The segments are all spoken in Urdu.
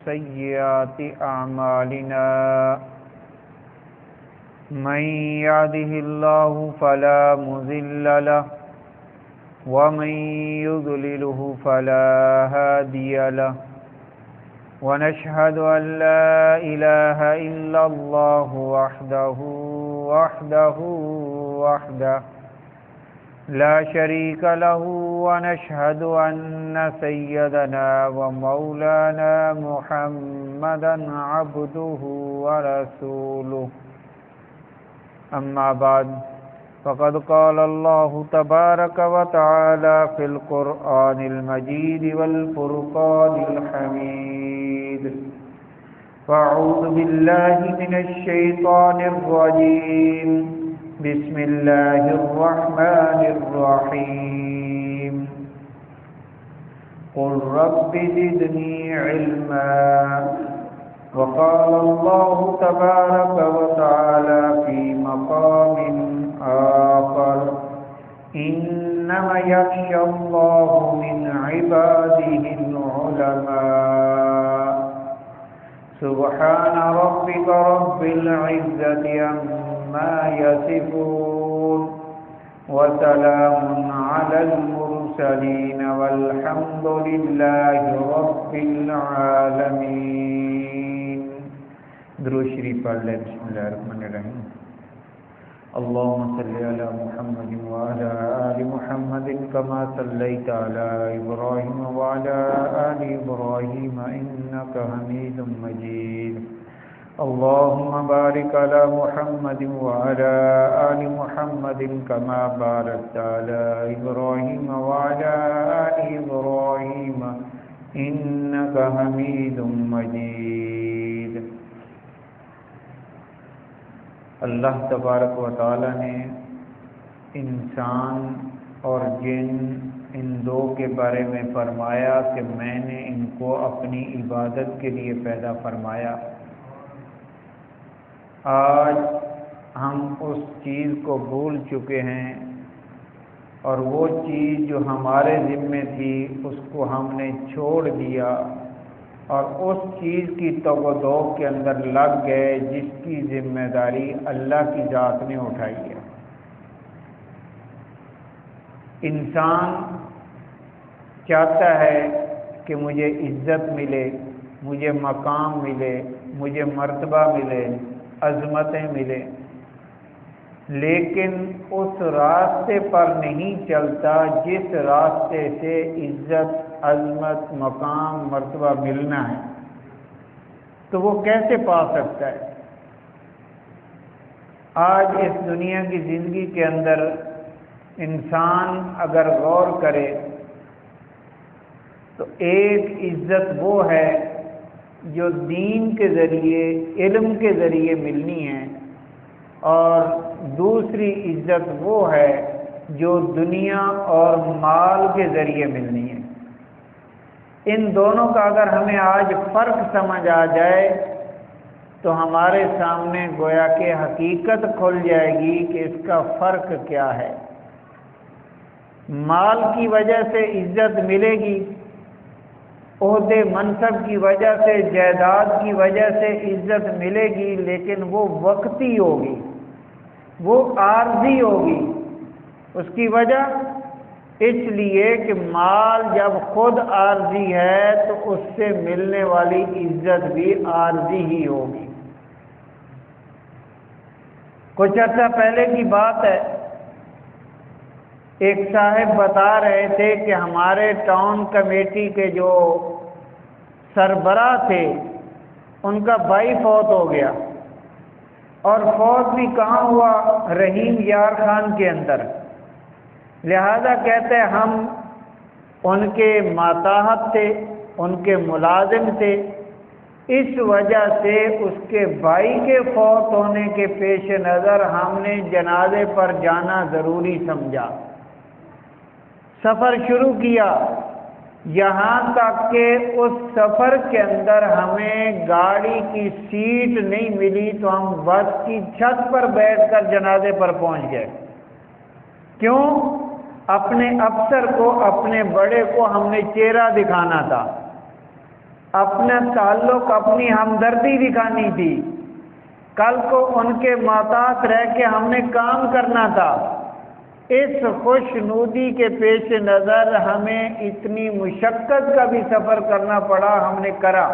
سيئات أعمالنا من يهده الله فلا مضل له ومن يضلله فلا هادي له ونشهد أن لا إله إلا الله وحده لا شريك له ونشهد أن سيدنا ومولانا محمدا عبده ورسوله أما بعد فقد قال الله تبارك وتعالى في القرآن المجيد والفرقان الحميد فأعوذ بالله من الشيطان الرجيم بسم الله الرحمن الرحيم قل رب زدني علما وقال الله تبارك وتعالى في مقام آخر إنما يخشى الله من عباده العلماء سبحان ربك رب العزة عما يصفون وسلام على المرسلين والحمد لله رب العالمين. درود شریف پڑھ لیں. بسم اللہ الرحمن الرحیم. اللهم صل على محمد وعلى آل محمد كما صليت على إبراهيم وعلى آل إبراهيم إنك حميد مجيد. اللهم بارك على محمد وعلى آل محمد كما باركت على إبراهيم وعلى آل إبراهيم إنك حميد مجيد. اللہ تبارک و تعالی نے انسان اور جن ان دو کے بارے میں فرمایا کہ میں نے ان کو اپنی عبادت کے لیے پیدا فرمایا. آج ہم اس چیز کو بھول چکے ہیں اور وہ چیز جو ہمارے ذمے تھی اس کو ہم نے چھوڑ دیا اور اس چیز کی توقع کے اندر لگ گئے جس کی ذمہ داری اللہ کی ذات نے اٹھائی ہے. انسان چاہتا ہے کہ مجھے عزت ملے، مجھے مقام ملے، مجھے مرتبہ ملے، عظمتیں ملے، لیکن اس راستے پر نہیں چلتا جس راستے سے عزت، عظمت، مقام، مرتبہ ملنا ہے. تو وہ کیسے پا سکتا ہے؟ آج اس دنیا کی زندگی کے اندر انسان اگر غور کرے تو ایک عزت وہ ہے جو دین کے ذریعے، علم کے ذریعے ملنی ہے، اور دوسری عزت وہ ہے جو دنیا اور مال کے ذریعے ملنی ہے. ان دونوں کا اگر ہمیں آج فرق سمجھ آ جائے تو ہمارے سامنے گویا کہ حقیقت کھل جائے گی کہ اس کا فرق کیا ہے. مال کی وجہ سے عزت ملے گی، عہدے منصب کی وجہ سے، جائیداد کی وجہ سے عزت ملے گی، لیکن وہ وقتی ہوگی، وہ عارضی ہوگی. اس کی وجہ اس لیے کہ مال جب خود عارضی ہے تو اس سے ملنے والی عزت بھی عارضی ہی ہوگی. کچھ عرصہ پہلے کی بات ہے، ایک صاحب بتا رہے تھے کہ ہمارے ٹاؤن کمیٹی کے جو سربراہ تھے ان کا بھائی فوت ہو گیا، اور فوت بھی کہاں ہوا؟ رحیم یار خان کے اندر. لہذا کہتے ہیں ہم ان کے ماتحت تھے، ان کے ملازم تھے، اس وجہ سے اس کے بھائی کے فوت ہونے کے پیش نظر ہم نے جنازے پر جانا ضروری سمجھا. سفر شروع کیا، یہاں تک کہ اس سفر کے اندر ہمیں گاڑی کی سیٹ نہیں ملی تو ہم بس کی چھت پر بیٹھ کر جنازے پر پہنچ گئے. کیوں؟ اپنے افسر کو، اپنے بڑے کو ہم نے چہرہ دکھانا تھا. اپنا تعلق، اپنی ہمدردی دکھانی تھی، کل کو ان کے محتاط رہ کے ہم نے کام کرنا تھا۔ اس خوشنودی کے پیش نظر ہمیں اتنی مشقت کا بھی سفر کرنا پڑا، ہم نے کرا۔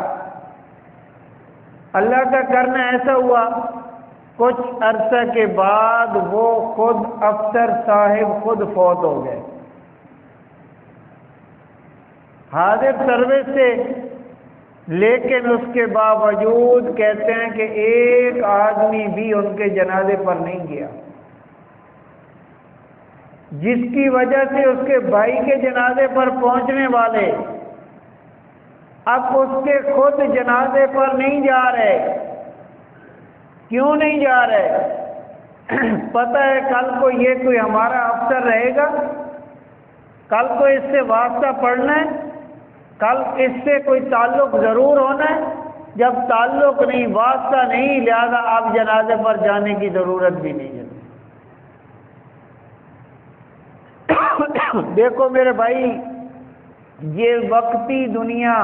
اللہ کا کرنا ایسا ہوا، کچھ عرصہ کے بعد وہ خود افسر صاحب خود فوت ہو گئے، حاضر سروس سے، لیکن اس کے باوجود کہتے ہیں کہ ایک آدمی بھی ان کے جنازے پر نہیں گیا، جس کی وجہ سے اس کے بھائی کے جنازے پر پہنچنے والے اب اس کے خود جنازے پر نہیں جا رہے۔ کیوں نہیں جا رہے؟ پتہ ہے کل کو یہ کوئی ہمارا افسر رہے گا، کل کو اس سے واسطہ پڑنا ہے، کل اس سے کوئی تعلق ضرور ہونا ہے۔ جب تعلق نہیں، واسطہ نہیں، لہذا آپ جنازے پر جانے کی ضرورت بھی نہیں ہے۔ دیکھو میرے بھائی، یہ وقتی دنیا،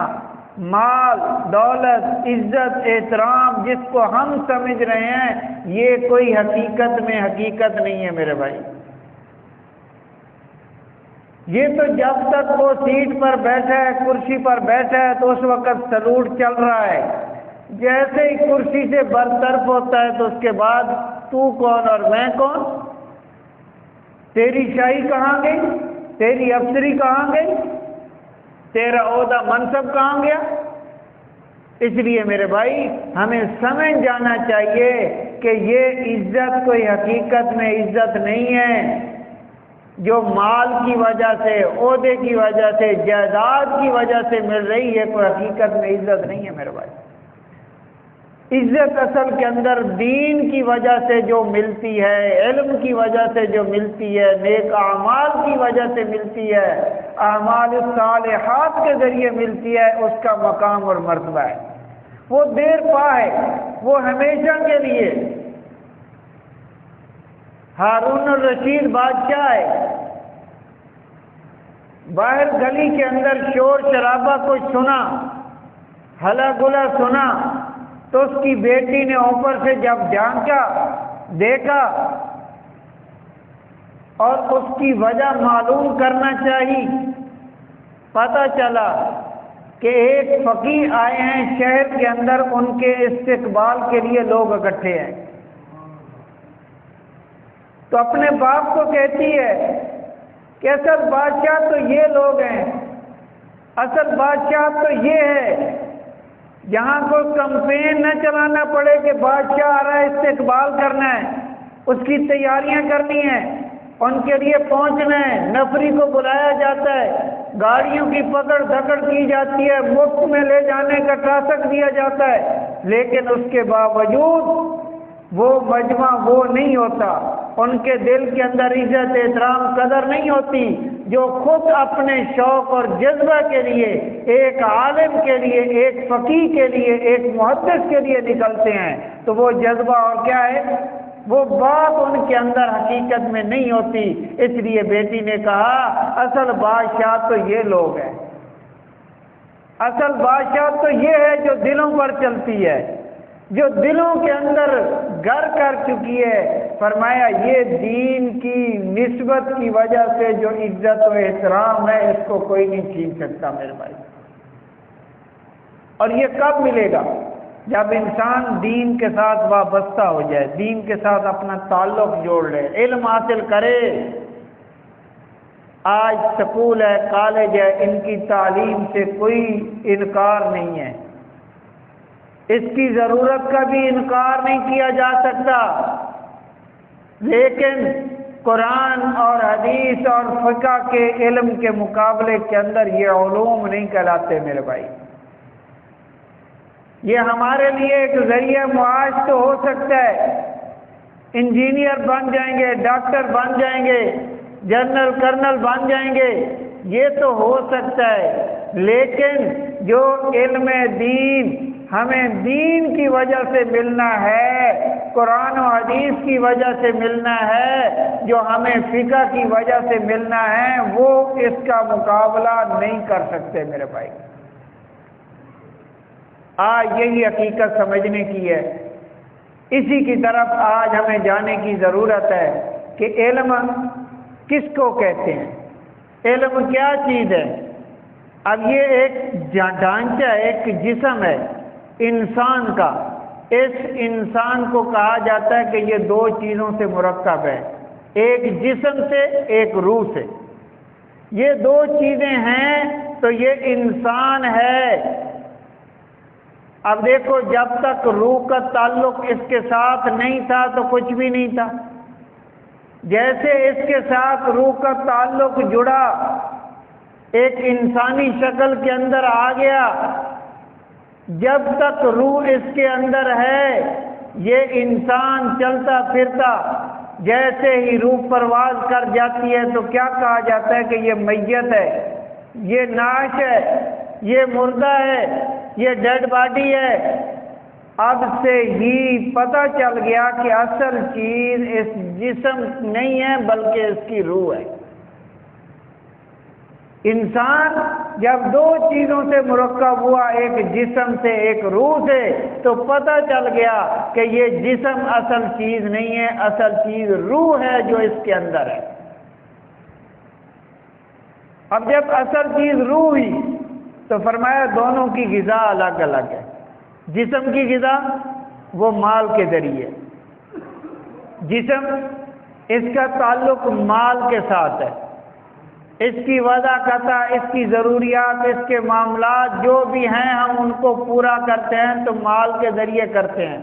مال، دولت، عزت، احترام جس کو ہم سمجھ رہے ہیں، یہ کوئی حقیقت میں حقیقت نہیں ہے میرے بھائی۔ یہ تو جب تک وہ سیٹ پر بیٹھا ہے، کرسی پر بیٹھا ہے، تو اس وقت سلوٹ چل رہا ہے۔ جیسے ہی کرسی سے برطرف ہوتا ہے تو اس کے بعد تو کون اور میں کون؟ تیری شاہی کہاں گئی؟ تیری افسری کہاں گئی؟ تیرا عہدہ منصب کہاں گیا؟ اس لیے میرے بھائی ہمیں سمجھ جانا چاہیے کہ یہ عزت کوئی حقیقت میں عزت نہیں ہے جو مال کی وجہ سے، عہدے کی وجہ سے، جائیداد کی وجہ سے مل رہی ہے، کوئی حقیقت میں عزت نہیں ہے میرے بھائی۔ عزت اصل کے اندر دین کی وجہ سے جو ملتی ہے، علم کی وجہ سے جو ملتی ہے، نیک اعمال کی وجہ سے ملتی ہے، اعمال الصالحات کے ذریعے ملتی ہے، اس کا مقام اور مرتبہ ہے۔ وہ دیر پا ہے، وہ ہمیشہ کے لیے۔ ہارون الرشید بادشاہ ہے، باہر گلی کے اندر شور شرابہ کچھ سنا، ہلا گلا سنا، تو اس کی بیٹی نے اوپر سے جب جھانکا، دیکھا اور اس کی وجہ معلوم کرنا چاہی، پتہ چلا کہ ایک فقیہ آئے ہیں شہر کے اندر، ان کے استقبال کے لیے لوگ اکٹھے ہیں۔ تو اپنے باپ کو کہتی ہے کہ اصل بادشاہ تو یہ لوگ ہیں، اصل بادشاہ تو یہ ہے، یہاں کوئی کمپین نہ چلانا پڑے کہ بادشاہ آ رہا ہے، استقبال کرنا ہے، اس کی تیاریاں کرنی ہیں، ان کے لیے پہنچنا ہے، نفری کو بلایا جاتا ہے، گاڑیوں کی پکڑ دھکڑ کی جاتی ہے، مفت میں لے جانے کا ٹاسک دیا جاتا ہے، لیکن اس کے باوجود وہ مجمع وہ نہیں ہوتا، ان کے دل کے اندر عزت احترام قدر نہیں ہوتی جو خود اپنے شوق اور جذبہ کے لیے، ایک عالم کے لیے، ایک فقیہ کے لیے، ایک محدث کے لیے نکلتے ہیں۔ تو وہ جذبہ اور کیا ہے، وہ بات ان کے اندر حقیقت میں نہیں ہوتی۔ اس لیے بیٹی نے کہا اصل بادشاہ تو یہ لوگ ہیں، اصل بادشاہ تو یہ ہے جو دلوں پر چلتی ہے، جو دلوں کے اندر گھر کر چکی ہے۔ فرمایا یہ دین کی نسبت کی وجہ سے جو عزت و احترام ہے، اس کو کوئی نہیں چھین سکتا میرے بھائی۔ اور یہ کب ملے گا؟ جب انسان دین کے ساتھ وابستہ ہو جائے، دین کے ساتھ اپنا تعلق جوڑ لے، علم حاصل کرے۔ آج سکول ہے، کالج ہے، ان کی تعلیم سے کوئی انکار نہیں ہے، اس کی ضرورت کا بھی انکار نہیں کیا جا سکتا، لیکن قرآن اور حدیث اور فقہ کے علم کے مقابلے کے اندر یہ علوم نہیں کہلاتے میرے بھائی۔ یہ ہمارے لیے ایک ذریعہ معاش تو ہو سکتا ہے، انجینئر بن جائیں گے، ڈاکٹر بن جائیں گے، جنرل کرنل بن جائیں گے، یہ تو ہو سکتا ہے، لیکن جو علم دین ہمیں دین کی وجہ سے ملنا ہے، قرآن و حدیث کی وجہ سے ملنا ہے، جو ہمیں فقہ کی وجہ سے ملنا ہے، وہ اس کا مقابلہ نہیں کر سکتے میرے بھائی۔ آج یہی حقیقت سمجھنے کی ہے، اسی کی طرف آج ہمیں جانے کی ضرورت ہے کہ علم کس کو کہتے ہیں، علم کیا چیز ہے۔ اب یہ ایک ڈھانچہ ہے، ایک جسم ہے انسان کا، اس انسان کو کہا جاتا ہے کہ یہ دو چیزوں سے مرکب ہے، ایک جسم سے ایک روح سے، یہ دو چیزیں ہیں تو یہ انسان ہے۔ اب دیکھو جب تک روح کا تعلق اس کے ساتھ نہیں تھا تو کچھ بھی نہیں تھا، جیسے اس کے ساتھ روح کا تعلق جڑا، ایک انسانی شکل کے اندر آ گیا، جب تک روح اس کے اندر ہے یہ انسان چلتا پھرتا، جیسے ہی روح پرواز کر جاتی ہے تو کیا کہا جاتا ہے کہ یہ میت ہے، یہ نعش ہے، یہ مردہ ہے، یہ ڈیڈ باڈی ہے۔ اب سے ہی پتہ چل گیا کہ اصل چیز اس جسم نہیں ہے بلکہ اس کی روح ہے۔ انسان جب دو چیزوں سے مرکب ہوا، ایک جسم سے ایک روح سے، تو پتہ چل گیا کہ یہ جسم اصل چیز نہیں ہے، اصل چیز روح ہے جو اس کے اندر ہے۔ اب جب اصل چیز روح ہوئی تو فرمایا دونوں کی غذا الگ الگ ہے۔ جسم کی غذا وہ مال کے ذریعے، جسم اس کا تعلق مال کے ساتھ ہے، اس کی وضع قطع، اس کی ضروریات، اس کے معاملات جو بھی ہیں ہم ان کو پورا کرتے ہیں تو مال کے ذریعے کرتے ہیں،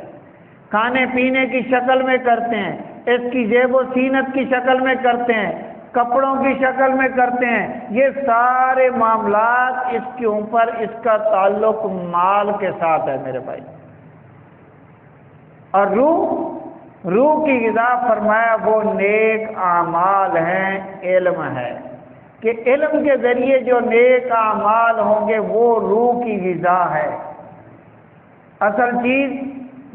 کھانے پینے کی شکل میں کرتے ہیں، اس کی زیب و زینت کی شکل میں کرتے ہیں، کپڑوں کی شکل میں کرتے ہیں، یہ سارے معاملات اس کے اوپر اس کا تعلق مال کے ساتھ ہے میرے بھائی۔ اور روح کی غذا فرمایا وہ نیک اعمال ہیں، علم ہے کہ علم کے ذریعے جو نیک اعمال ہوں گے وہ روح کی غذا ہے، اصل چیز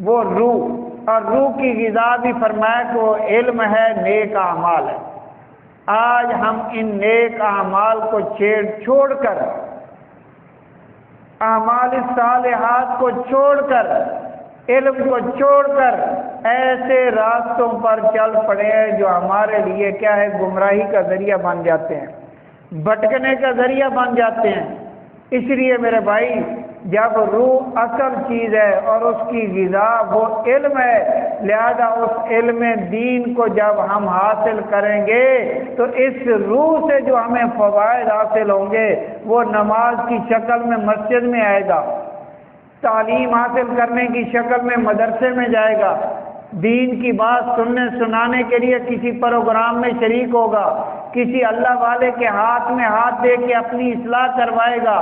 وہ روح، اور روح کی غذا بھی فرمایا کہ وہ علم ہے، نیک اعمال ہے۔ آج ہم ان نیک اعمال کو چھوڑ کر، اعمال صالحات کو چھوڑ کر، علم کو چھوڑ کر ایسے راستوں پر چل پڑے ہیں جو ہمارے لیے کیا ہے، گمراہی کا ذریعہ بن جاتے ہیں، بھٹکنے کا ذریعہ بن جاتے ہیں۔ اس لیے میرے بھائی جب روح اصل چیز ہے اور اس کی غذا وہ علم ہے، لہذا اس علم دین کو جب ہم حاصل کریں گے تو اس روح سے جو ہمیں فوائد حاصل ہوں گے وہ نماز کی شکل میں مسجد میں آئے گا، تعلیم حاصل کرنے کی شکل میں مدرسے میں جائے گا، دین کی بات سننے سنانے کے لیے کسی پروگرام میں شریک ہوگا، کسی اللہ والے کے ہاتھ میں ہاتھ دے کے اپنی اصلاح کروائے گا۔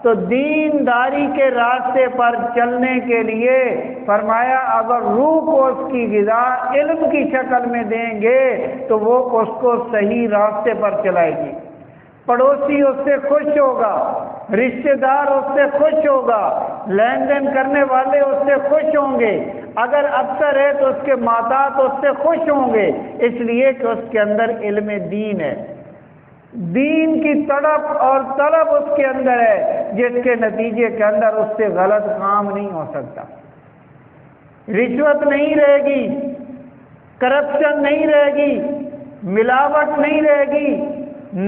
تو دینداری کے راستے پر چلنے کے لیے فرمایا اگر روح کو اس کی غذا علم کی شکل میں دیں گے تو وہ اس کو صحیح راستے پر چلائے گی، پڑوسی اس سے خوش ہوگا، رشتہ دار اس سے خوش ہوگا، لین دین کرنے والے اس سے خوش ہوں گے، اگر افسر ہے تو اس کے ماتحت اس سے خوش ہوں گے، اس لیے کہ اس کے اندر علم دین ہے، دین کی تڑپ اور طلب اس کے اندر ہے، جس کے نتیجے کے اندر اس سے غلط کام نہیں ہو سکتا، رشوت نہیں رہے گی، کرپشن نہیں رہے گی، ملاوٹ نہیں رہے گی،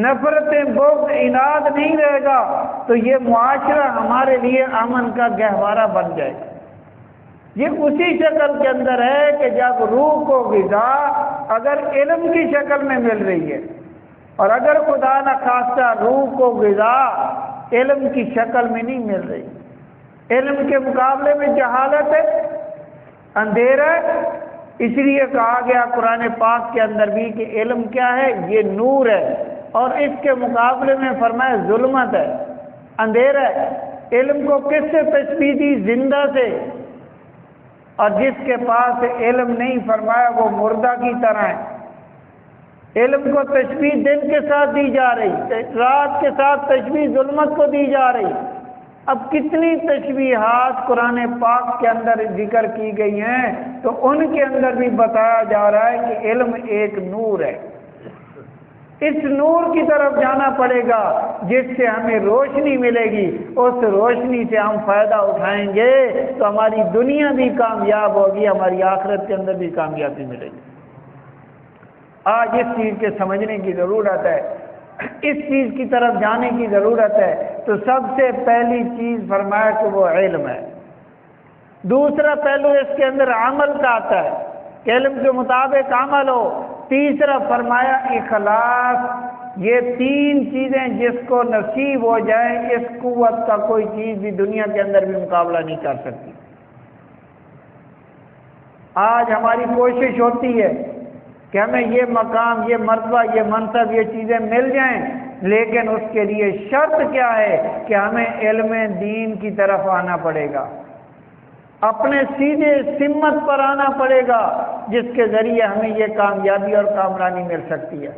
نفرتیں بغض اناد نہیں رہے گا، تو یہ معاشرہ ہمارے لیے امن کا گہوارہ بن جائے گا۔ یہ اسی شکل کے اندر ہے کہ جب روح کو غذا اگر علم کی شکل میں مل رہی ہے، اور اگر خدا نہ خواستہ روح کو غذا علم کی شکل میں نہیں مل رہی، علم کے مقابلے میں جہالت ہے، اندھیرا ہے، اس لیے کہا گیا قرآن پاک کے اندر بھی کہ علم کیا ہے، یہ نور ہے، اور اس کے مقابلے میں فرمایا ظلمت ہے، اندھیرا ہے۔ علم کو کس سے تشبیہ دی؟ زندہ سے، اور جس کے پاس علم نہیں فرمایا وہ مردہ کی طرح ہے۔ علم کو تشبیہ دن کے ساتھ دی جا رہی، رات کے ساتھ تشبیہ ظلمت کو دی جا رہی۔ اب کتنی تشبیہات قرآن پاک کے اندر ذکر کی گئی ہیں تو ان کے اندر بھی بتایا جا رہا ہے کہ علم ایک نور ہے، اس نور کی طرف جانا پڑے گا جس سے ہمیں روشنی ملے گی، اس روشنی سے ہم فائدہ اٹھائیں گے تو ہماری دنیا بھی کامیاب ہوگی، ہماری آخرت کے اندر بھی کامیابی ملے گی۔ آج اس چیز کے سمجھنے کی ضرورت ہے، اس چیز کی طرف جانے کی ضرورت ہے۔ تو سب سے پہلی چیز فرمایا کہ وہ علم ہے۔ دوسرا پہلو اس کے اندر عمل کا آتا ہے کہ علم کے مطابق عمل ہو۔ تیسرا فرمایا اخلاص۔ یہ تین چیزیں جس کو نصیب ہو جائیں، اس قوت کا کوئی چیز بھی دنیا کے اندر بھی مقابلہ نہیں کر سکتی۔ آج ہماری کوشش ہوتی ہے کہ ہمیں یہ مقام، یہ مرتبہ، یہ منصب، یہ چیزیں مل جائیں، لیکن اس کے لیے شرط کیا ہے کہ ہمیں علم دین کی طرف آنا پڑے گا، اپنے سیدھے سمت پر آنا پڑے گا، جس کے ذریعے ہمیں یہ کامیابی اور کامرانی مل سکتی ہے۔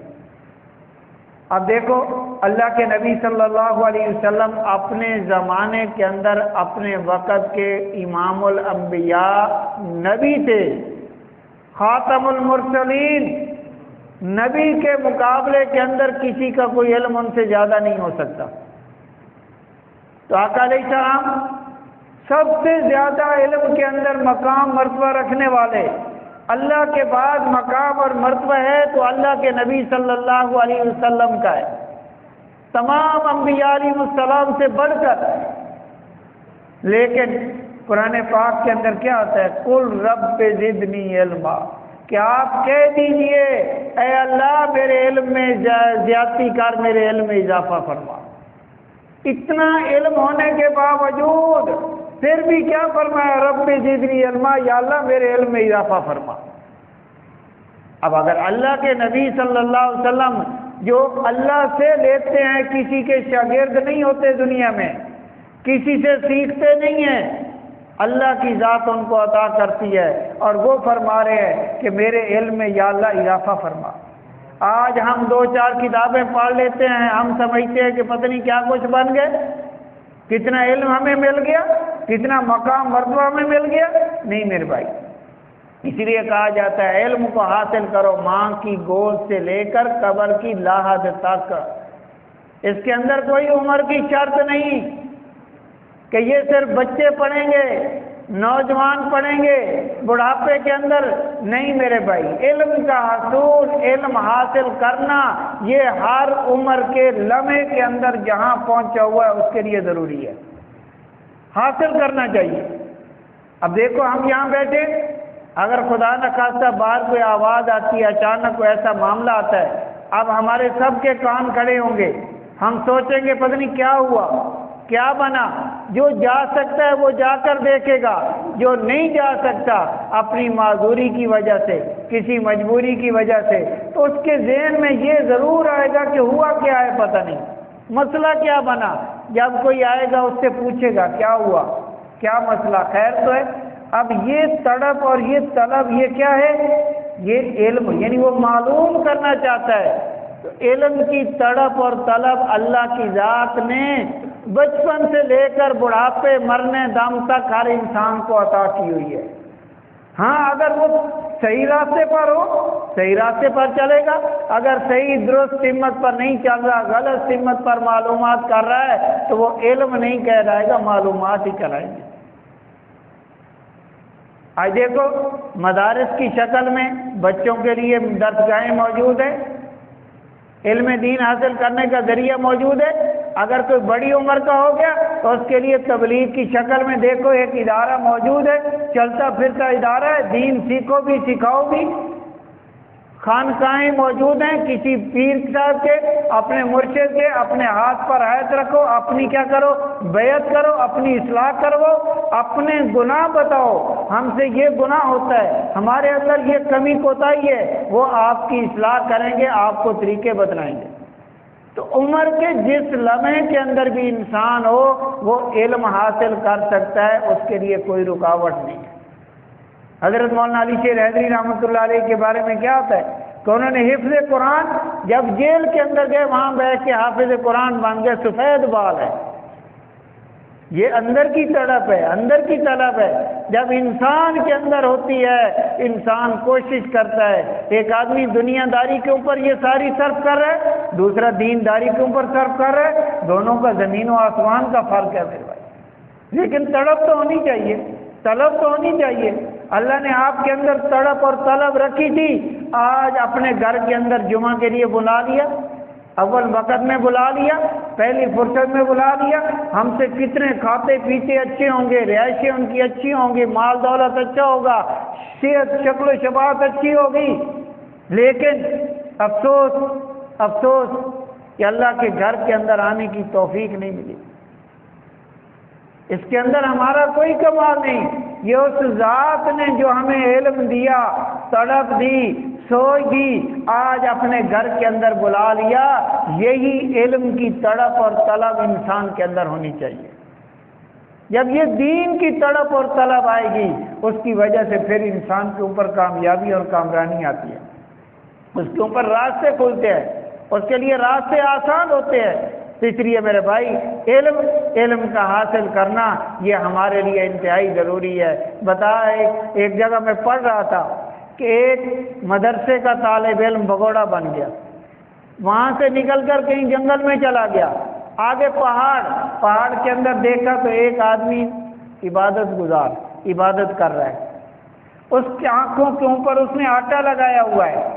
اب دیکھو، اللہ کے نبی صلی اللہ علیہ وسلم اپنے زمانے کے اندر اپنے وقت کے امام الانبیاء نبی تھے، خاتم المرسلین، نبی کے مقابلے کے اندر کسی کا کوئی علم ان سے زیادہ نہیں ہو سکتا۔ تو آقا علیہ السلام سب سے زیادہ علم کے اندر مقام مرتبہ رکھنے والے، اللہ کے بعد مقام اور مرتبہ ہے تو اللہ کے نبی صلی اللہ علیہ وسلم کا ہے، تمام انبیاء علیہ السلام سے بڑھ کر۔ لیکن قرآن پاک کے اندر کیا آتا ہے؟ قل رب زدنی علما، کہ آپ کہہ دیجئے اے اللہ میرے علم میں زیادتی کر، میرے علم میں اضافہ فرما۔ اتنا علم ہونے کے باوجود پھر بھی کیا فرمایا؟ رب زدنی علما، یا اللہ میرے علم میں اضافہ فرما۔ اب اگر اللہ کے نبی صلی اللہ علیہ وسلم جو اللہ سے لیتے ہیں، کسی کے شاگرد نہیں ہوتے دنیا میں، کسی سے سیکھتے نہیں ہیں، اللہ کی ذات ان کو عطا کرتی ہے، اور وہ فرما رہے ہیں کہ میرے علم میں یا اللہ اضافہ فرما۔ آج ہم دو چار کتابیں پڑھ لیتے ہیں، ہم سمجھتے ہیں کہ پتہ نہیں کیا کچھ بن گئے، کتنا علم ہمیں مل گیا، کتنا مقام مرتبہ ہمیں مل گیا۔ نہیں میرے بھائی، اس لیے کہا جاتا ہے علم کو حاصل کرو ماں کی گود سے لے کر قبر کی لاحد تک۔ اس کے اندر کوئی عمر کی شرط نہیں کہ یہ صرف بچے پڑھیں گے، نوجوان پڑھیں گے، بڑھاپے کے اندر نہیں میرے بھائی۔ علم کا حصول، علم حاصل کرنا، یہ ہر عمر کے لمحے کے اندر جہاں پہنچا ہوا ہے اس کے لیے ضروری ہے، حاصل کرنا چاہیے۔ اب دیکھو ہم یہاں بیٹھے، اگر خدا نخواستہ باہر کوئی آواز آتی ہے، اچانک کوئی ایسا معاملہ آتا ہے، اب ہمارے سب کے کان کھڑے ہوں گے، ہم سوچیں گے پتہ نہیں کیا ہوا، کیا بنا۔ جو جا سکتا ہے وہ جا کر دیکھے گا، جو نہیں جا سکتا اپنی معذوری کی وجہ سے، کسی مجبوری کی وجہ سے، تو اس کے ذہن میں یہ ضرور آئے گا کہ ہوا کیا ہے، پتہ نہیں مسئلہ کیا بنا۔ جب کوئی آئے گا اس سے پوچھے گا کیا ہوا، کیا مسئلہ، خیر تو ہے۔ اب یہ تڑپ اور یہ طلب، یہ کیا ہے؟ یہ علم، یعنی وہ معلوم کرنا چاہتا ہے۔ تو علم کی تڑپ اور طلب اللہ کی ذات نے بچپن سے لے کر بڑھاپے مرنے دم تک ہر انسان کو عطا کی ہوئی ہے۔ ہاں اگر وہ صحیح راستے پر ہو، صحیح راستے پر چلے گا، اگر صحیح درست سمت پر نہیں چل رہا، غلط سمت پر معلومات کر رہا ہے، تو وہ علم نہیں کہلائے گا، معلومات ہی کہلائیں گے۔ آج دیکھو مدارس کی شکل میں بچوں کے لیے درسگاہیں موجود ہیں، علم دین حاصل کرنے کا ذریعہ موجود ہے۔ اگر کوئی بڑی عمر کا ہو گیا تو اس کے لیے تبلیغ کی شکل میں دیکھو ایک ادارہ موجود ہے، چلتا پھرتا ادارہ ہے، دین سیکھو بھی سکھاؤ بھی۔ خانقاہیں موجود ہیں، کسی پیر صاحب کے، اپنے مرشد کے، اپنے ہاتھ پر ہاتھ رکھو، اپنی کیا کرو، بیعت کرو، اپنی اصلاح کرو، اپنے گناہ بتاؤ، ہم سے یہ گناہ ہوتا ہے، ہمارے اندر یہ کمی کوتاہی ہے، وہ آپ کی اصلاح کریں گے، آپ کو طریقے بتلائیں گے۔ تو عمر کے جس لمحے کے اندر بھی انسان ہو وہ علم حاصل کر سکتا ہے، اس کے لیے کوئی رکاوٹ نہیں ہے۔ حضرت مولانا علی شیر حیدری رحمۃ اللہ علیہ کے بارے میں کیا ہوتا ہے کہ انہوں نے حفظ قرآن، جب جیل کے اندر گئے وہاں بیٹھ کے حافظ قرآن بن گئے، سفید بال ہے، یہ اندر کی تڑپ ہے، اندر کی طلب ہے۔ جب انسان کے اندر ہوتی ہے، انسان کوشش کرتا ہے۔ ایک آدمی دنیا داری کے اوپر یہ ساری صرف کر رہا ہے، دوسرا دین داری کے اوپر صرف کر رہا ہے، دونوں کا زمین و آسمان کا فرق ہے میرے بھائی۔ لیکن تڑپ تو ہونی چاہیے، طلب تو ہونی چاہیے۔ اللہ نے آپ کے اندر تڑپ اور طلب رکھی تھی، آج اپنے گھر کے اندر جمعہ کے لیے بلا لیا، اول وقت میں بلا لیا، پہلی فرصت میں بلا لیا۔ ہم سے کتنے کھاتے پیتے اچھے ہوں گے، رہائشیں ان کی اچھی ہوں گی، مال دولت اچھا ہوگا، صحت شکل و شباہت اچھی ہوگی، لیکن افسوس افسوس کہ اللہ کے گھر کے اندر آنے کی توفیق نہیں ملی۔ اس کے اندر ہمارا کوئی کمال نہیں، یہ اس ذات نے جو ہمیں علم دیا، تڑپ دی، سوچ دی، آج اپنے گھر کے اندر بلا لیا۔ یہی علم کی تڑپ اور طلب انسان کے اندر ہونی چاہیے۔ جب یہ دین کی تڑپ اور طلب آئے گی، اس کی وجہ سے پھر انسان کے اوپر کامیابی اور کامرانی آتی ہے، اس کے اوپر راستے کھلتے ہیں، اس کے لیے راستے آسان ہوتے ہیں۔ اس لیے میرے بھائی علم کا حاصل کرنا یہ ہمارے لیے انتہائی ضروری ہے۔ ایک جگہ میں پڑھ رہا تھا کہ ایک مدرسے کا طالب علم بگوڑا بن گیا، وہاں سے نکل کر کہیں جنگل میں چلا گیا، آگے پہاڑ کے اندر دیکھا تو ایک آدمی عبادت کر رہا ہے، اس کی آنکھوں کے اوپر اس نے آٹا لگایا ہوا ہے۔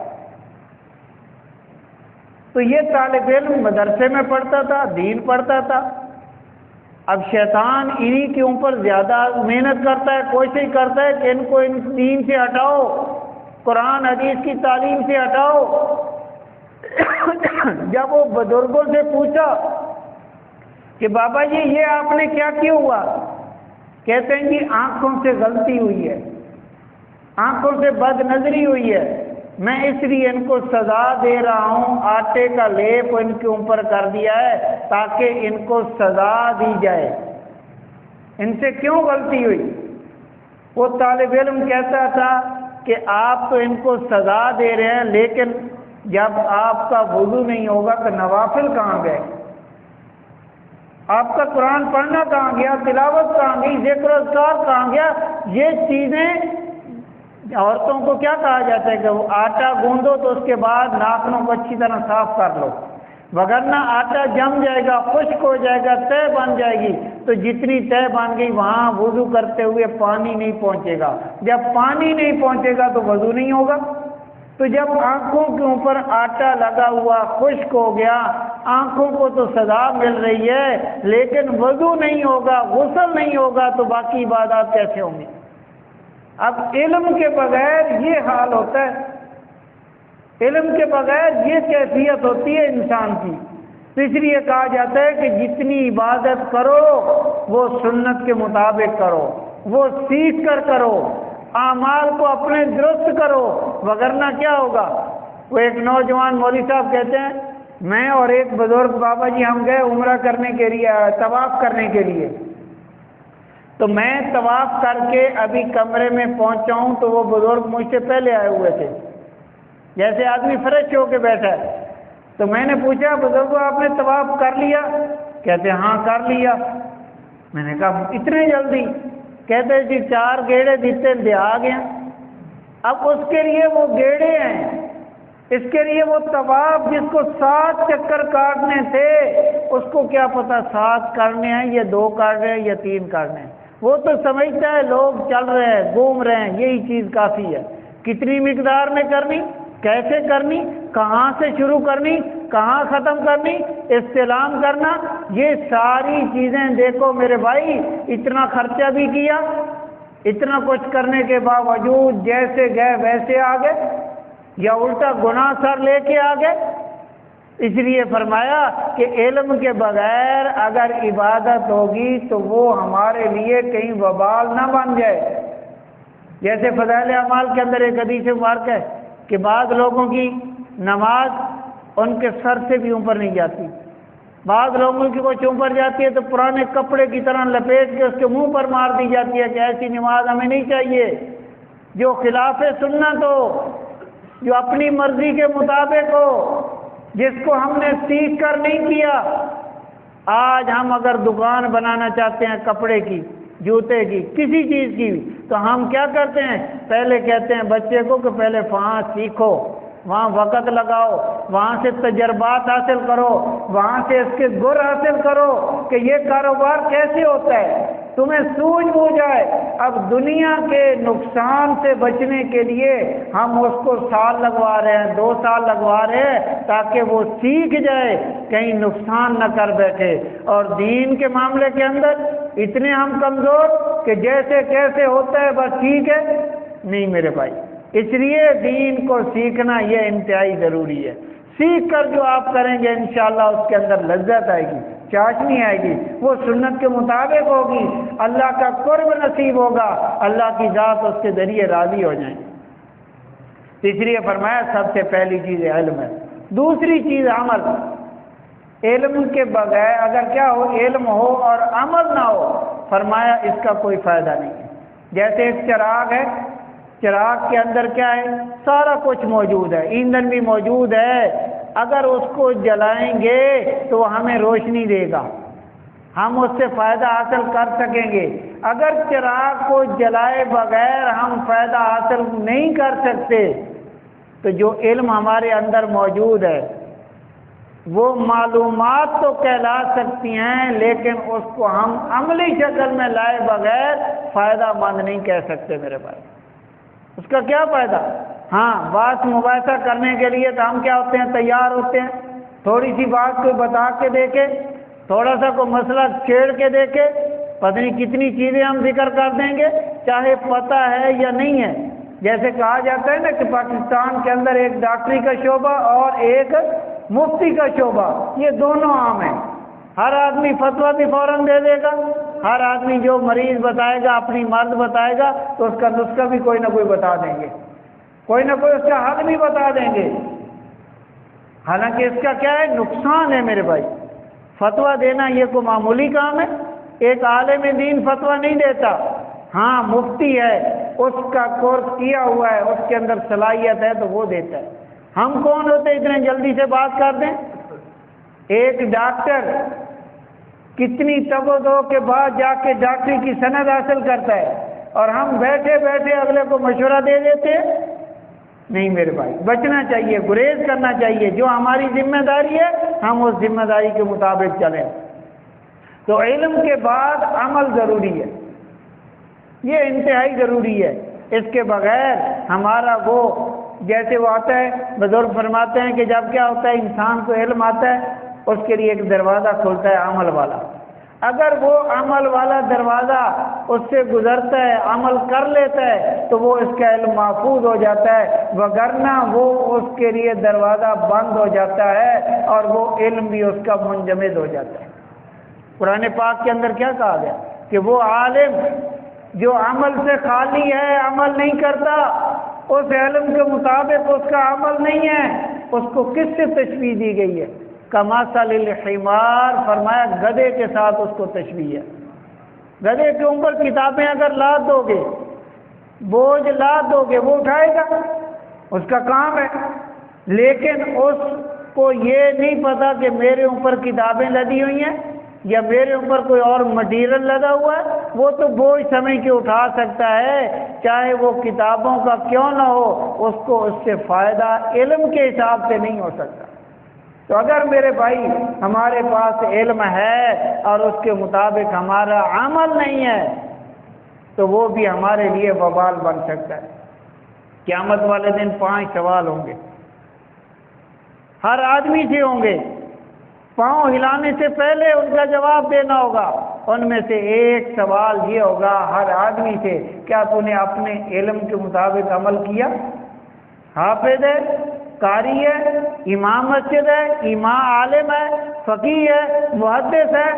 تو یہ طالب علم مدرسے میں پڑھتا تھا، دین پڑھتا تھا، اب شیطان انہی کے اوپر زیادہ محنت کرتا ہے، کوشش کرتا ہے کہ ان کو ان دین سے ہٹاؤ، قرآن حدیث کی تعلیم سے ہٹاؤ۔ جب وہ بزرگوں سے پوچھا کہ بابا جی یہ آپ نے کیا کیا ہوا، کہتے ہیں جی آنکھوں سے غلطی ہوئی ہے، آنکھوں سے بد نظری ہوئی ہے، میں اس لیے ان کو سزا دے رہا ہوں، آٹے کا لیپ ان کے اوپر کر دیا ہے تاکہ ان کو سزا دی جائے۔ ان سے کیوں غلطی ہوئی؟ وہ طالب علم کہتا تھا کہ آپ تو ان کو سزا دے رہے ہیں، لیکن جب آپ کا وضو نہیں ہوگا تو نوافل کہاں گئے؟ آپ کا قرآن پڑھنا کہاں گیا؟ تلاوت کہاں گئی؟ ذکر و اذکار کہاں گیا؟ یہ چیزیں عورتوں کو کیا کہا جاتا ہے کہ وہ آٹا گوندو تو اس کے بعد ناخنوں کو اچھی طرح صاف کر لو، وگرنہ آٹا جم جائے گا، خشک ہو جائے گا، تہ بن جائے گی، تو جتنی تہ بن گئی وہاں وضو کرتے ہوئے پانی نہیں پہنچے گا، جب پانی نہیں پہنچے گا تو وضو نہیں ہوگا۔ تو جب آنکھوں کے اوپر آٹا لگا ہوا خشک ہو گیا، آنکھوں کو تو سزا مل رہی ہے، لیکن وضو نہیں ہوگا، غسل نہیں ہوگا، تو باقی عبادات کیسے ہوں گی؟ اب علم کے بغیر یہ حال ہوتا ہے، علم کے بغیر یہ کیفیت ہوتی ہے انسان کی۔ اس لیے کہا جاتا ہے کہ جتنی عبادت کرو وہ سنت کے مطابق کرو، وہ سیکھ کر کرو، اعمال کو اپنے درست کرو، وگرنہ کیا ہوگا؟ وہ ایک نوجوان مولوی صاحب کہتے ہیں میں اور ایک بزرگ بابا جی ہم گئے عمرہ کرنے کے لیے، طواف کرنے کے لیے، تو میں طواف کر کے ابھی کمرے میں پہنچا ہوں تو وہ بزرگ مجھ سے پہلے آئے ہوئے تھے، جیسے آدمی فریش ہو کے بیٹھا ہے۔ تو میں نے پوچھا بزرگوں آپ نے طواف کر لیا؟ کہتے ہاں کر لیا۔ میں نے کہا اتنے جلدی؟ کہتے جی 4 گیڑے دیتے دے آ گیا۔ اب اس کے لیے وہ گیڑے ہیں، اس کے لیے وہ طواف جس کو 7 چکر کاٹنے تھے، اس کو کیا پتا 7 کرنے ہیں یا 2 کرنے ہیں یا 3 کرنے ہیں؟ وہ تو سمجھتا ہے لوگ چل رہے ہیں، گھوم رہے ہیں، یہی چیز کافی ہے۔ کتنی مقدار میں کرنی، کیسے کرنی، کہاں سے شروع کرنی، کہاں ختم کرنی، استلام کرنا، یہ ساری چیزیں دیکھو میرے بھائی، اتنا خرچہ بھی کیا، اتنا کچھ کرنے کے باوجود جیسے گئے ویسے آ گئے، یا الٹا گناہ سر لے کے آ گئے۔ اس لیے فرمایا کہ علم کے بغیر اگر عبادت ہوگی تو وہ ہمارے لیے کہیں وبال نہ بن جائے۔ جیسے فضائل اعمال کے اندر ایک حدیث مبارک ہے کہ بعض لوگوں کی نماز ان کے سر سے بھی اوپر نہیں جاتی، بعض لوگوں کی کچھ اوپر جاتی ہے تو پرانے کپڑے کی طرح لپیٹ کے اس کے منہ پر مار دی جاتی ہے کہ ایسی نماز ہمیں نہیں چاہیے، جو خلاف سنت ہو، جو اپنی مرضی کے مطابق ہو، جس کو ہم نے سیکھ کر نہیں کیا۔ آج ہم اگر دکان بنانا چاہتے ہیں کپڑے کی، جوتے کی، کسی چیز کی، تو ہم کیا کرتے ہیں؟ پہلے کہتے ہیں بچے کو کہ پہلے وہاں سیکھو، وہاں وقت لگاؤ، وہاں سے تجربات حاصل کرو، وہاں سے اس کے گر حاصل کرو کہ یہ کاروبار کیسے ہوتا ہے، تمہیں سوجھ بوجھ آئے۔ اب دنیا کے نقصان سے بچنے کے لیے ہم اس کو سال لگوا رہے ہیں، 2 سال لگوا رہے ہیں تاکہ وہ سیکھ جائے، کہیں نقصان نہ کر بیٹھے۔ اور دین کے معاملے کے اندر اتنے ہم کمزور کہ جیسے کیسے ہوتا ہے بس ٹھیک ہے، نہیں میرے بھائی۔ اس لیے دین کو سیکھنا یہ انتہائی ضروری ہے۔ سیکھ کر جو آپ کریں گے انشاءاللہ اس کے اندر لذت آئے گی، چاشنی آئے گی، وہ سنت کے مطابق ہوگی، اللہ کا قرب نصیب ہوگا، اللہ کی ذات اس کے ذریعے راضی ہو جائیں گے۔ اس لیے فرمایا سب سے پہلی چیز علم ہے، دوسری چیز عمل۔ علم کے بغیر اگر کیا ہو، علم ہو اور عمل نہ ہو، فرمایا اس کا کوئی فائدہ نہیں ہے۔ جیسے ایک چراغ ہے، چراغ کے اندر کیا ہے؟ سارا کچھ موجود ہے، ایندھن بھی موجود ہے، اگر اس کو جلائیں گے تو وہ ہمیں روشنی دے گا، ہم اس سے فائدہ حاصل کر سکیں گے۔ اگر چراغ کو جلائے بغیر ہم فائدہ حاصل نہیں کر سکتے تو جو علم ہمارے اندر موجود ہے وہ معلومات تو کہلا سکتی ہیں، لیکن اس کو ہم عملی شکل میں لائے بغیر فائدہ مند نہیں کہہ سکتے میرے بھائی۔ اس کا کیا فائدہ؟ ہاں، بات مباحثہ کرنے کے لیے تو ہم کیا ہوتے ہیں؟ تیار ہوتے ہیں، تھوڑی سی بات کوئی بتا کے دیکھے، تھوڑا سا کوئی مسئلہ چھیڑ کے دیکھے، پتہ نہیں کتنی چیزیں ہم ذکر کر دیں گے، چاہے پتہ ہے یا نہیں ہے۔ جیسے کہا جاتا ہے نا کہ پاکستان کے اندر ایک ڈاکٹری کا شعبہ اور ایک مفتی کا شعبہ، یہ دونوں عام ہیں۔ ہر آدمی فتویٰ بھی فوراً دے دے گا، ہر آدمی جو مریض بتائے گا، اپنی مرض بتائے گا تو اس کا نسخہ بھی کوئی نہ کوئی بتا دیں گے، کوئی نہ کوئی اس کا حل بھی بتا دیں گے۔ حالانکہ اس کا کیا ہے؟ نقصان ہے میرے بھائی۔ فتویٰ دینا یہ کوئی معمولی کام ہے؟ ایک عالم دین فتویٰ نہیں دیتا، ہاں مفتی ہے، اس کا کورس کیا ہوا ہے، اس کے اندر صلاحیت ہے تو وہ دیتا ہے۔ ہم کون ہوتے اتنے جلدی سے بات کر دیں؟ ایک ڈاکٹر کتنی تگ و دو کے بعد جا کے ڈاکٹری کی سند حاصل کرتا ہے، اور ہم بیٹھے بیٹھے اگلے کو مشورہ دے دیتے ہیں؟ نہیں میرے بھائی، بچنا چاہیے، گریز کرنا چاہیے۔ جو ہماری ذمہ داری ہے ہم اس ذمہ داری کے مطابق چلیں۔ تو علم کے بعد عمل ضروری ہے، یہ انتہائی ضروری ہے۔ اس کے بغیر ہمارا وہ جیسے وہ آتا ہے، بزرگ فرماتے ہیں کہ جب کیا ہوتا ہے انسان کو علم آتا ہے اس کے لیے ایک دروازہ کھلتا ہے عمل والا۔ اگر وہ عمل والا دروازہ اس سے گزرتا ہے، عمل کر لیتا ہے تو وہ اس کا علم محفوظ ہو جاتا ہے، وگرنہ وہ اس کے لیے دروازہ بند ہو جاتا ہے اور وہ علم بھی اس کا منجمد ہو جاتا ہے۔ قرآن پاک کے اندر کیا کہا گیا کہ وہ عالم جو عمل سے خالی ہے، عمل نہیں کرتا، اس علم کے مطابق اس کا عمل نہیں ہے، اس کو کس سے تشبیہ دی گئی ہے؟ کمثل الحمار، فرمایا گدھے کے ساتھ اس کو تشبیہ ہے۔ گدھے کے اوپر کتابیں اگر لاد دو گے، بوجھ لاد دو گے، وہ اٹھائے گا، اس کا کام ہے، لیکن اس کو یہ نہیں پتا کہ میرے اوپر کتابیں لدی ہوئی ہیں یا میرے اوپر کوئی اور مٹیریل لدا ہوا ہے، وہ تو بوجھ سمجھ کے اٹھا سکتا ہے، چاہے وہ کتابوں کا کیوں نہ ہو، اس کو اس سے فائدہ علم کے حساب سے نہیں ہو سکتا۔ تو اگر میرے بھائی ہمارے پاس علم ہے اور اس کے مطابق ہمارا عمل نہیں ہے تو وہ بھی ہمارے لیے وبال بن سکتا ہے۔ قیامت والے دن 5 سوال ہوں گے، ہر آدمی سے ہوں گے، پاؤں ہلانے سے پہلے ان کا جواب دینا ہوگا۔ ان میں سے ایک سوال یہ ہوگا ہر آدمی سے، کیا تو نے اپنے علم کے مطابق عمل کیا؟ حافظ ہے، قاری ہے، امام مسجد ہے، امام عالم ہے، فقیہ ہے، محدث ہے،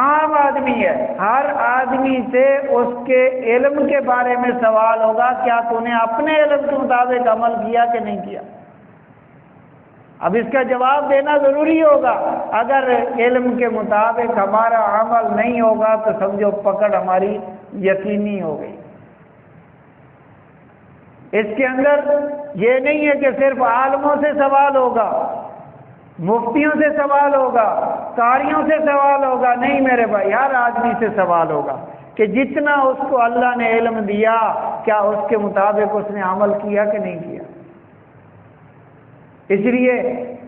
عام آدمی ہے، ہر آدمی سے اس کے علم کے بارے میں سوال ہوگا، کیا تو نے اپنے علم کے مطابق عمل کیا کہ نہیں کیا؟ اب اس کا جواب دینا ضروری ہوگا۔ اگر علم کے مطابق ہمارا عمل نہیں ہوگا تو سمجھو پکڑ ہماری یقینی ہو گئی۔ اس کے اندر یہ نہیں ہے کہ صرف عالموں سے سوال ہوگا، مفتیوں سے سوال ہوگا، قاریوں سے سوال ہوگا، نہیں میرے بھائی، ہر آدمی سے سوال ہوگا کہ جتنا اس کو اللہ نے علم دیا کیا اس کے مطابق اس نے عمل کیا کہ نہیں کیا۔ اس لیے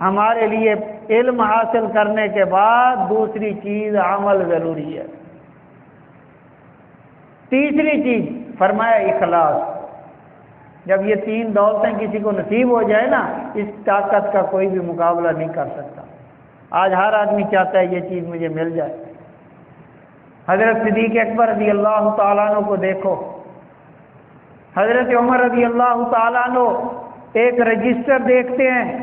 ہمارے لیے علم حاصل کرنے کے بعد دوسری چیز عمل ضروری ہے۔ تیسری چیز فرمایا اخلاص۔ جب یہ تین دولتیں کسی کو نصیب ہو جائے نا، اس طاقت کا کوئی بھی مقابلہ نہیں کر سکتا۔ آج ہر آدمی چاہتا ہے یہ چیز مجھے مل جائے۔ حضرت صدیق اکبر رضی اللہ تعالیٰ عنہ کو دیکھو، حضرت عمر رضی اللہ تعالیٰ عنہ ایک رجسٹر دیکھتے ہیں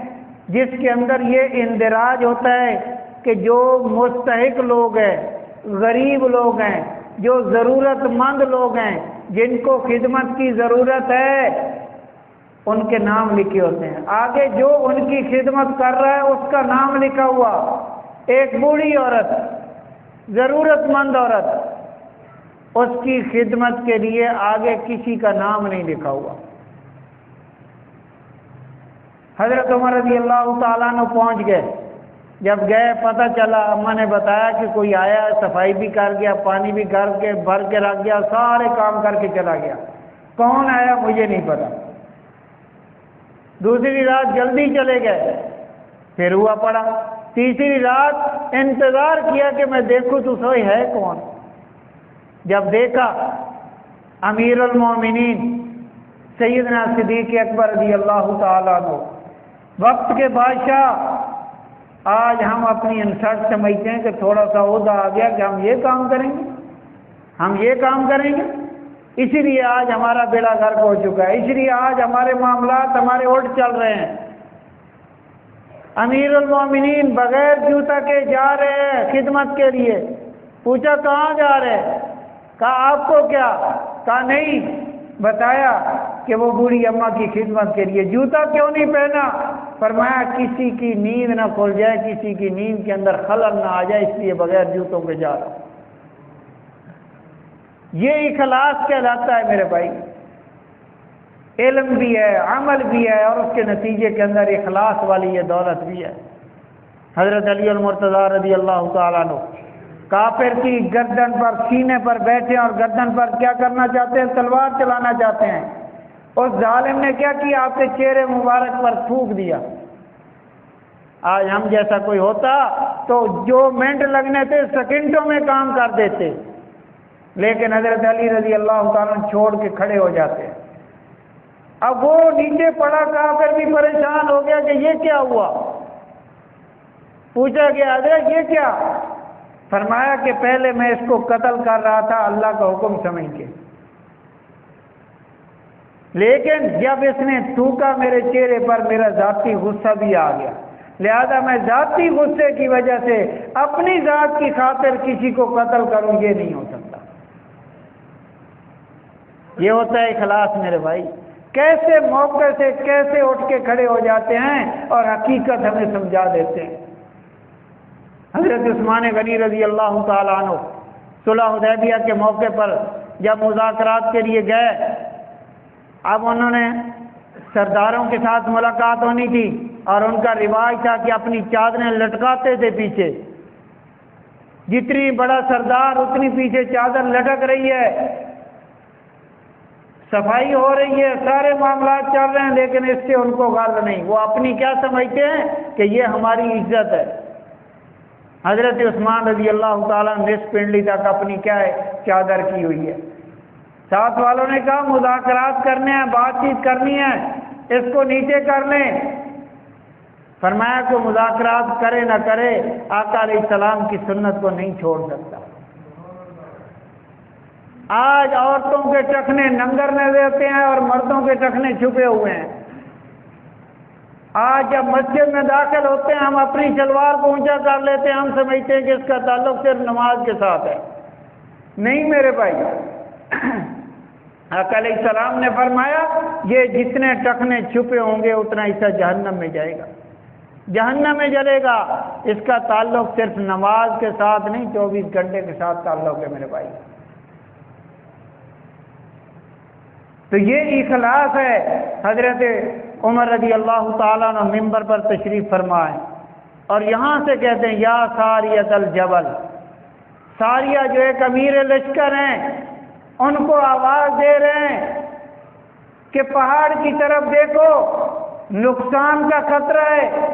جس کے اندر یہ اندراج ہوتا ہے کہ جو مستحق لوگ ہیں، غریب لوگ ہیں، جو ضرورت مند لوگ ہیں، جن کو خدمت کی ضرورت ہے، ان کے نام لکھے ہوتے ہیں۔ آگے جو ان کی خدمت کر رہا ہے اس کا نام لکھا ہوا۔ ایک بوڑھی عورت، ضرورت مند عورت، اس کی خدمت کے لیے آگے کسی کا نام نہیں لکھا ہوا۔ حضرت عمر رضی اللہ تعالیٰ عنہ پہنچ گئے۔ جب گئے پتہ چلا، اماں نے بتایا کہ کوئی آیا، صفائی بھی کر گیا، پانی بھی بھر کے رکھ گیا، سارے کام کر کے چلا گیا۔ کون آیا مجھے نہیں پتا۔ دوسری رات جلدی چلے گئے، پھر ہوا پڑا۔ تیسری رات انتظار کیا کہ میں دیکھوں تو سوئی ہے کون۔ جب دیکھا، امیر المومنین سیدنا صدیق اکبر رضی اللہ تعالیٰ عنہ، وقت کے بادشاہ۔ آج ہم اپنی انسٹ سمجھتے ہیں کہ تھوڑا سا عہدہ آ گیا کہ ہم یہ کام کریں گے، ہم یہ کام کریں گے، اسی لیے آج ہمارا بیڑا غرق ہو چکا ہے، اسی لیے آج ہمارے معاملات ہمارے الٹ چل رہے ہیں۔ امیر المومنین بغیر جوتا کے جا رہے ہیں خدمت کے لیے۔ پوچھا کہاں جا رہے؟ کہا آپ کو کیا؟ کہا نہیں، بتایا کہ وہ بوڑھی اماں کی خدمت کے لیے۔ جوتا کیوں نہیں پہنا؟ فرمایا کسی کی نیند نہ کھل جائے، کسی کی نیند کے اندر خلل نہ آ جائے، اس لیے بغیر جوتوں کے جا رہا۔ یہ اخلاص کہلاتا ہے میرے بھائی۔ علم بھی ہے، عمل بھی ہے، اور اس کے نتیجے کے اندر اخلاص والی یہ دولت بھی ہے۔ حضرت علی المرتضیٰ رضی اللہ تعالیٰ عنہ کافر کی گردن پر، سینے پر بیٹھے اور گردن پر کیا کرنا چاہتے ہیں؟ تلوار چلانا چاہتے ہیں۔ اس ظالم نے کیا کیا؟ آپ کے چہرے مبارک پر تھوک دیا۔ آج ہم جیسا کوئی ہوتا تو جو منٹ لگنے تھے سیکنڈوں میں کام کر دیتے، لیکن حضرت علی رضی اللہ تعالیٰ چھوڑ کے کھڑے ہو جاتے ہیں۔ اب وہ نیچے پڑا کافر بھی پریشان ہو گیا کہ یہ کیا ہوا؟ پوچھا گیا حضرت یہ کیا؟ فرمایا کہ پہلے میں اس کو قتل کر رہا تھا اللہ کا حکم سمجھ کے، لیکن جب اس نے تھوکا میرے چہرے پر میرا ذاتی غصہ بھی آ گیا، لہذا میں ذاتی غصے کی وجہ سے اپنی ذات کی خاطر کسی کو قتل کروں، یہ نہیں ہو سکتا۔ یہ ہوتا ہے اخلاص میرے بھائی۔ کیسے موقع سے کیسے اٹھ کے کھڑے ہو جاتے ہیں اور حقیقت ہمیں سمجھا دیتے ہیں۔ حضرت عثمان غنی رضی اللہ تعالیٰ عنہ صلح حدیبیہ کے موقع پر جب مذاکرات کے لیے گئے، اب انہوں نے سرداروں کے ساتھ ملاقات ہونی تھی اور ان کا رواج تھا کہ اپنی چادریں لٹکاتے تھے پیچھے، جتنی بڑا سردار اتنی پیچھے چادر لٹک رہی ہے، صفائی ہو رہی ہے، سارے معاملات چل رہے ہیں، لیکن اس سے ان کو غرض نہیں۔ وہ اپنی کیا سمجھتے ہیں کہ یہ ہماری عزت ہے۔ حضرت عثمان رضی اللہ تعالیٰ نصف پنڈلی تک اپنی کیا ہے چادر کی ہوئی ہے۔ ساتھ والوں نے کہا مذاکرات کرنے ہیں، بات چیت کرنی ہے، اس کو نیچے کر لیں۔ فرمایا کہ مذاکرات کرے نہ کرے، آقا علیہ السلام کی سنت کو نہیں چھوڑ سکتا۔ آج عورتوں کے ٹخنے ننگر نظر آتے ہیں اور مردوں کے ٹخنے چھپے ہوئے ہیں۔ آج جب مسجد میں داخل ہوتے ہیں ہم اپنی شلوار کو اونچا کر لیتے ہیں، ہم سمجھتے ہیں کہ اس کا تعلق صرف نماز کے ساتھ ہے۔ نہیں میرے بھائی، آقا علیہ السلام نے فرمایا یہ جتنے ٹخنے چھپے ہوں گے اتنا حصہ جہنم میں جائے گا، جہنم میں جلے گا۔ اس کا تعلق صرف نماز کے ساتھ نہیں، 24 گھنٹے کے ساتھ تعلق ہے میرے بھائی۔ تو یہ اخلاص ہے۔ حضرت عمر رضی اللہ تعالیٰ عنہ ممبر پر تشریف فرمائے، اور یہاں سے کہتے ہیں یا ساریۃ الجبل، ساریہ جو ایک امیر لشکر ہیں، ان کو آواز دے رہے ہیں کہ پہاڑ کی طرف دیکھو، نقصان کا خطرہ ہے،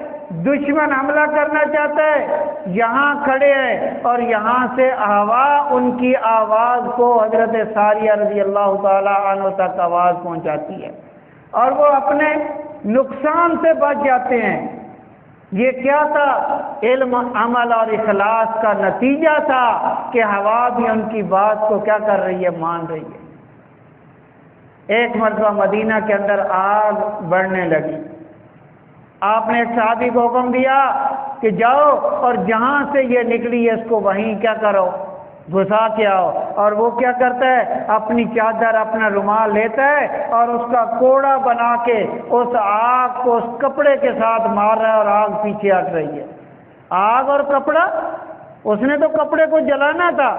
دشمن حملہ کرنا چاہتا ہے، یہاں کھڑے ہیں، اور یہاں سے ہوا ان کی آواز کو حضرت ساریہ رضی اللہ تعالی عنہ تک آواز پہنچاتی ہے، اور وہ اپنے نقصان سے بچ جاتے ہیں۔ یہ کیا تھا؟ علم، عمل اور اخلاص کا نتیجہ تھا کہ ہوا بھی ان کی بات کو کیا کر رہی ہے؟ مان رہی ہے۔ ایک مرتبہ مدینہ کے اندر آگ بڑھنے لگی، آپ نے ایک صحابی کو حکم دیا کہ جاؤ اور جہاں سے یہ نکلی ہے اس کو وہیں کیا کرو؟ گھسا کے آؤ۔ اور وہ کیا کرتا ہے؟ اپنی چادر، اپنا رومال لیتا ہے اور اس کا کوڑا بنا کے اس آگ کو اس کپڑے کے ساتھ مار رہا ہے، اور آگ پیچھے ہٹ رہی ہے۔ آگ اور کپڑا، اس نے تو کپڑے کو جلانا تھا،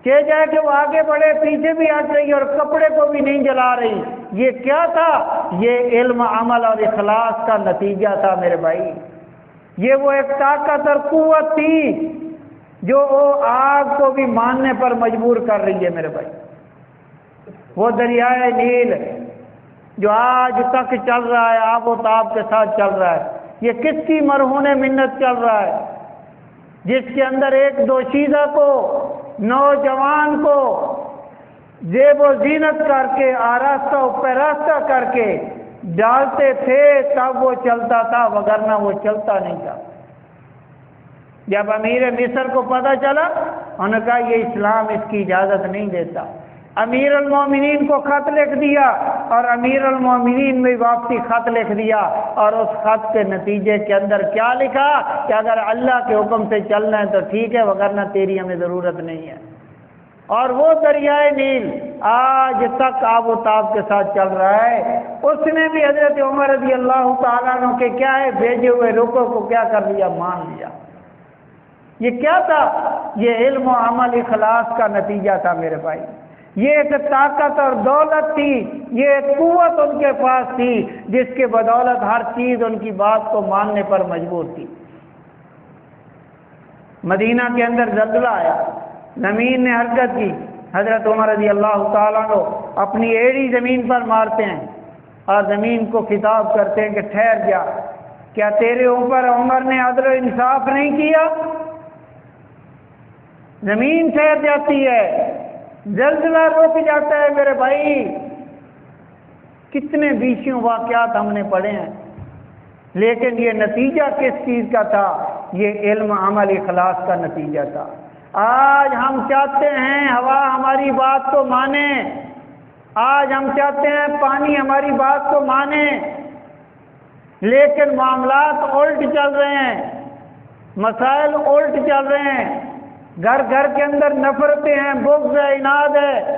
کہ جائے کہ وہ آگے بڑھے، پیچھے بھی ہٹ رہی ہے اور کپڑے کو بھی نہیں جلا رہی۔ یہ کیا تھا؟ یہ علم، عمل اور اخلاص کا نتیجہ تھا میرے بھائی۔ یہ وہ ایک طاقت اور قوت تھی جو وہ آگ کو بھی ماننے پر مجبور کر رہی ہے میرے بھائی۔ وہ دریائے نیل جو آج تک چل رہا ہے، آب و تاب کے ساتھ چل رہا ہے، یہ کس کی مرہون منت چل رہا ہے؟ جس کے اندر ایک دوشیزہ کو، نوجوان کو زیب و زینت کر کے، آراستہ و پیراستہ کر کے ڈالتے تھے تب وہ چلتا تھا، وگرنہ وہ چلتا نہیں تھا۔ جب امیر مصر کو پتہ چلا، انہوں نے کہا یہ اسلام اس کی اجازت نہیں دیتا۔ امیر المومنین کو خط لکھ دیا، اور امیر المومنین میں واپسی خط لکھ دیا، اور اس خط کے نتیجے کے اندر کیا لکھا کہ اگر اللہ کے حکم سے چلنا ہے تو ٹھیک ہے، وگرنہ تیری ہمیں ضرورت نہیں ہے۔ اور وہ دریائے نیل آج تک آب و تاب کے ساتھ چل رہا ہے۔ اس نے بھی حضرت عمر رضی اللہ تعالیٰ عنہ کے کیا ہے بھیجے ہوئے رخوں کو کیا کر لیا؟ مان لیا۔ یہ کیا تھا؟ یہ علم و عمل اخلاص کا نتیجہ تھا میرے بھائی۔ یہ ایک طاقت اور دولت تھی، یہ ایک قوت ان کے پاس تھی جس کے بدولت ہر چیز ان کی بات کو ماننے پر مجبور تھی۔ مدینہ کے اندر زلزلہ آیا، زمین نے حرکت کی، حضرت عمر رضی اللہ تعالیٰ عنہ اپنی ایڑی زمین پر مارتے ہیں اور زمین کو خطاب کرتے ہیں کہ ٹھہر جا، کیا تیرے اوپر عمر نے عدل و انصاف نہیں کیا؟ زمین ٹھہر جاتی ہے، زلزلہ رک جاتا ہے میرے بھائی۔ کتنے بیشیوں واقعات ہم نے پڑھے ہیں، لیکن یہ نتیجہ کس چیز کا تھا؟ یہ علم، عمل، اخلاص کا نتیجہ تھا۔ آج ہم چاہتے ہیں ہوا ہماری بات کو مانے، آج ہم چاہتے ہیں پانی ہماری بات کو مانے، لیکن معاملات الٹ چل رہے ہیں، مسائل الٹ چل رہے ہیں، گھر گھر کے اندر نفرتیں ہیں، بغض ہے، عناد ہے۔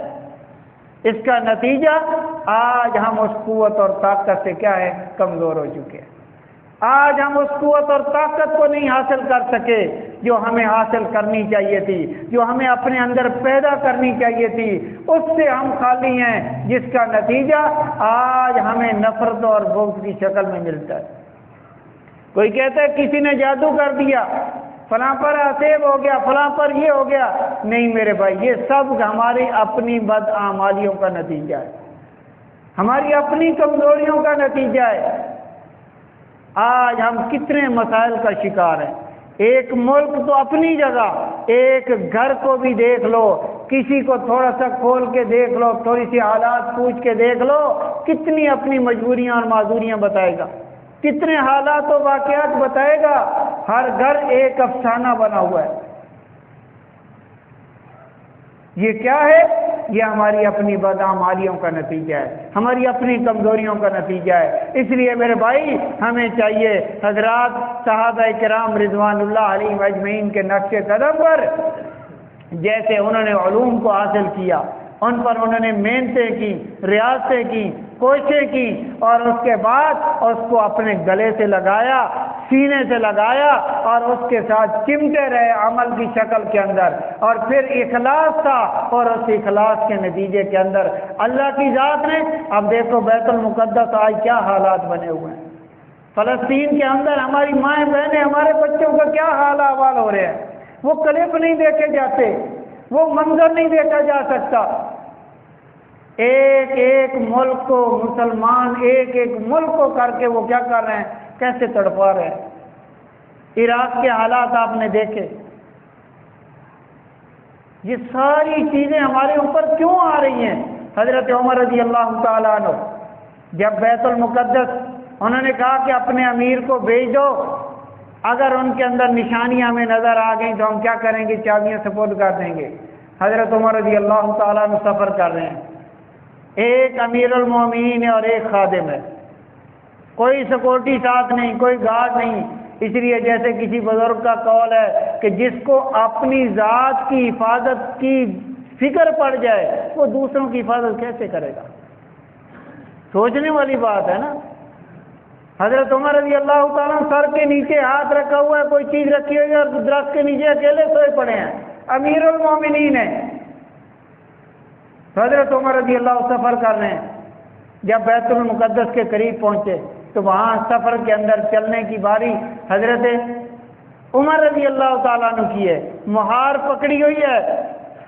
اس کا نتیجہ آج ہم اس قوت اور طاقت سے کیا ہے؟ کمزور ہو چکے ہیں۔ آج ہم اس قوت اور طاقت کو نہیں حاصل کر سکے جو ہمیں حاصل کرنی چاہیے تھی، جو ہمیں اپنے اندر پیدا کرنی چاہیے تھی، اس سے ہم خالی ہیں، جس کا نتیجہ آج ہمیں نفرت اور بغض کی شکل میں ملتا ہے۔ کوئی کہتا ہے کسی نے جادو کر دیا، فلاں پر عصیب ہو گیا، فلاں پر یہ ہو گیا۔ نہیں میرے بھائی، یہ سب ہماری اپنی بدعمالیوں کا نتیجہ ہے، ہماری اپنی کمزوریوں کا نتیجہ ہے۔ آج ہم کتنے مسائل کا شکار ہیں۔ ایک ملک تو اپنی جگہ، ایک گھر کو بھی دیکھ لو، کسی کو تھوڑا سا کھول کے دیکھ لو، تھوڑی سی حالات پوچھ کے دیکھ لو، کتنی اپنی مجبوریاں اور معذوریاں بتائے گا، کتنے حالات و واقعات بتائے گا۔ ہر گھر ایک افسانہ بنا ہوا ہے۔ یہ کیا ہے؟ یہ ہماری اپنی بدعمالیوں کا نتیجہ ہے، ہماری اپنی کمزوریوں کا نتیجہ ہے۔ اس لیے میرے بھائی ہمیں چاہیے حضرات صحابہ کرام رضوان اللہ علیہم اجمعین کے نقش قدم پر جیسے انہوں نے علوم کو حاصل کیا، ان پر انہوں نے محنتیں کی، ریاضتیں کی، کوششیں کی، اور اس کے بعد اس کو اپنے گلے سے لگایا، سینے سے لگایا، اور اس کے ساتھ چمٹے رہے عمل کی شکل کے اندر، اور پھر اخلاص تھا، اور اس اخلاص کے نتیجے کے اندر اللہ کی ذات نے، اب دیکھو بیت المقدس آج کیا حالات بنے ہوئے ہیں۔ فلسطین کے اندر ہماری مائیں بہنیں، ہمارے بچوں کا کیا حال احوال ہو رہے ہیں، وہ کلپ نہیں دیکھے جاتے، وہ منظر نہیں دیکھا جا سکتا۔ ایک ایک ملک کو مسلمان، ایک ایک ملک کو کر کے وہ کیا کر رہے ہیں، کیسے تڑپا رہے ہیں۔ عراق کے حالات آپ نے دیکھے۔ یہ ساری چیزیں ہمارے اوپر کیوں آ رہی ہیں؟ حضرت عمر رضی اللہ تعالیٰ عنہ جب بیت المقدس انہوں نے کہا کہ اپنے امیر کو بھیج دو، اگر ان کے اندر نشانیاں ہمیں نظر آ گئیں تو ہم کیا کریں گے، چابیاں سپرد کر دیں گے۔ حضرت عمر رضی اللہ تعالیٰ عنہ سفر کر رہے ہیں، ایک امیر المومنین ہے اور ایک خادم ہے، کوئی سیکورٹی ساتھ نہیں، کوئی گارڈ نہیں۔ اس لیے جیسے کسی بزرگ کا قول ہے کہ جس کو اپنی ذات کی حفاظت کی فکر پڑ جائے وہ دوسروں کی حفاظت کیسے کرے گا؟ سوچنے والی بات ہے نا۔ حضرت عمر رضی اللہ تعالیٰ سر کے نیچے ہاتھ رکھا ہوا ہے، کوئی چیز رکھی ہوئی ہے اور درخت کے نیچے اکیلے سوئے پڑے ہیں، امیر المومنین ہیں۔ حضرت عمر رضی اللہ سفر کر رہے ہیں، جب بیت المقدس کے قریب پہنچے تو وہاں سفر کے اندر چلنے کی باری حضرت عمر رضی اللہ تعالیٰ عنہ کی ہے، مہار پکڑی ہوئی ہے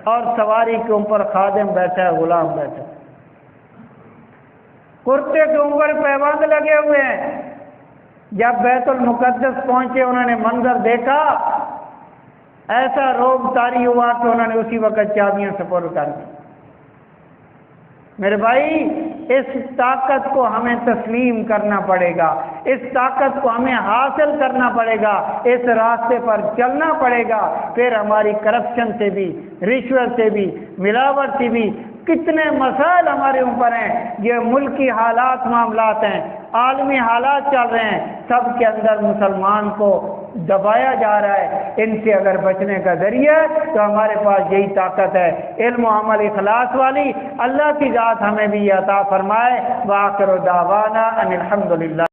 اور سواری کے اوپر خادم بیٹھا ہے، غلام بیٹھا ہے، کرتے کے اوپر پیبند لگے ہوئے ہیں۔ جب بیت المقدس پہنچے انہوں نے منظر دیکھا، ایسا روب طاری ہوا کہ انہوں نے اسی وقت چابیاں سپرد کر دی۔ میرے بھائی، اس طاقت کو ہمیں تسلیم کرنا پڑے گا، اس طاقت کو ہمیں حاصل کرنا پڑے گا، اس راستے پر چلنا پڑے گا، پھر ہماری کرپشن سے بھی، رشوت سے بھی، ملاوٹ سے بھی کتنے مسائل ہمارے اوپر ہیں۔ یہ ملکی حالات، معاملات ہیں، عالمی حالات چل رہے ہیں، سب کے اندر مسلمان کو دبایا جا رہا ہے۔ ان سے اگر بچنے کا ذریعہ ہے تو ہمارے پاس یہی طاقت ہے، علم و عمل اخلاص والی۔ اللہ کی ذات ہمیں بھی عطا فرمائے۔ وآخر دعوانا ان الحمدللہ۔